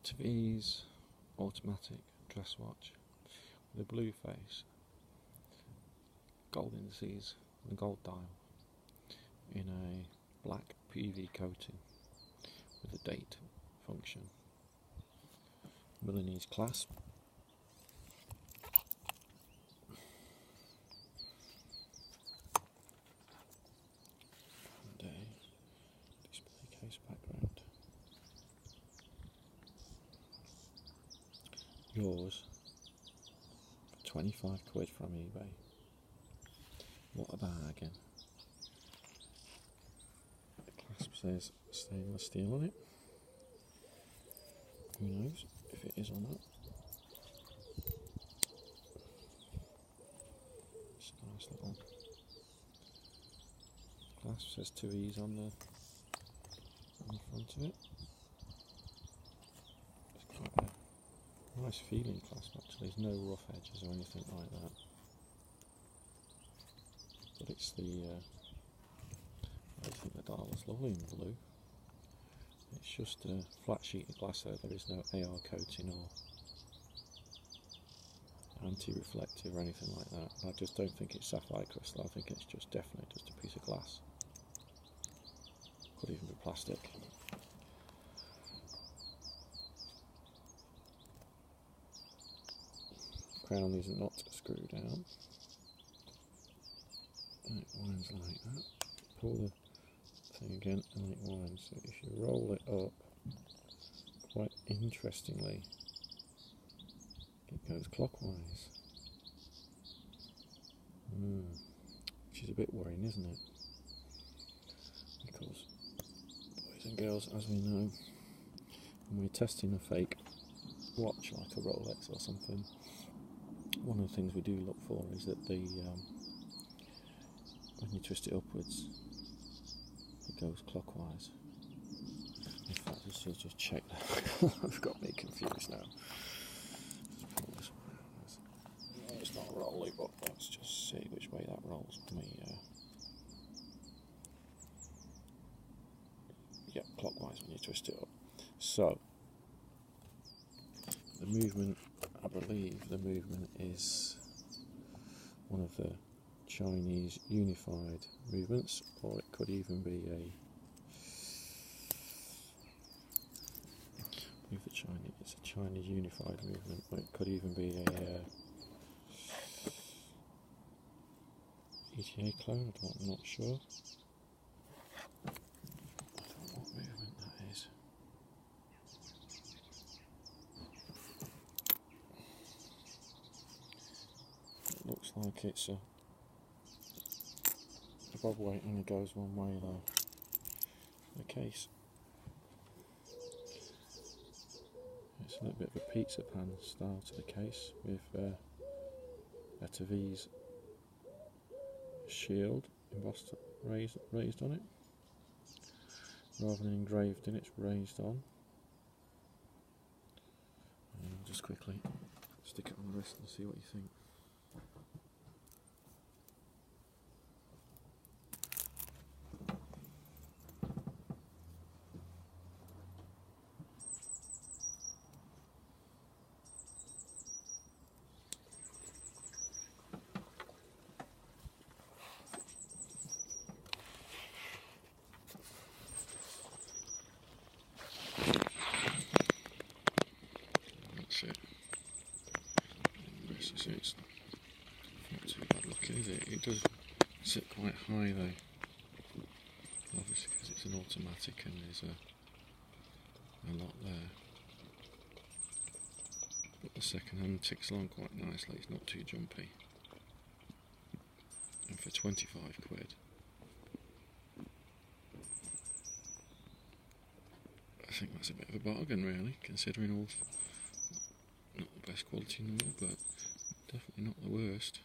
Tevise automatic dress watch with a blue face, gold indices and a gold dial in a black PV coating with a date function. Milanese clasp, and a display case background. Yours for 25 quid from eBay. What a bargain. The clasp says stainless steel on it. Who knows if it is or not. It's a nice little clasp, says Tevise on the front of it. It's quite a nice feeling clasp actually, there's no rough edges or anything like that. But it's I think the dial is lovely in blue. It's just a flat sheet of glass there is no AR coating or anti-reflective or anything like that. I just don't think it's sapphire crystal, I think it's just definitely just a piece of glass. Could even be plastic. Crown is not screwed down. And it winds like that. Pull the thing again and it winds. So if you roll it up, quite interestingly, it goes clockwise. Which is a bit worrying, isn't it? Because boys and girls, as we know, when we're testing a fake watch like a Rolex or something, one of the things we do look for is that when you twist it upwards, it goes clockwise. In fact, I should just check that. I've got me confused now. Let's pull this one out. It's not rolly, but let's just see which way that rolls. Yeah, clockwise when you twist it up. So, the movement, I believe the movement is one of the Chinese unified movements, or it could even be it's a Chinese unified movement, but it could even be a ETA clone, I'm not sure. I don't know what movement that is. It looks like it's a bob weight only goes one way though. The case. It's a little bit of a pizza pan style to the case with a Tevise shield embossed, raised on it. Rather than engraved in, it's raised on. And I'll just quickly stick it on the wrist and see what you think. It's not too bad looking, is it? It does sit quite high though, obviously because it's an automatic and there's a lot there. But the second hand ticks along quite nicely, it's not too jumpy. And for 25 quid, I think that's a bit of a bargain really, considering all, not the best quality in the world, but definitely not the worst.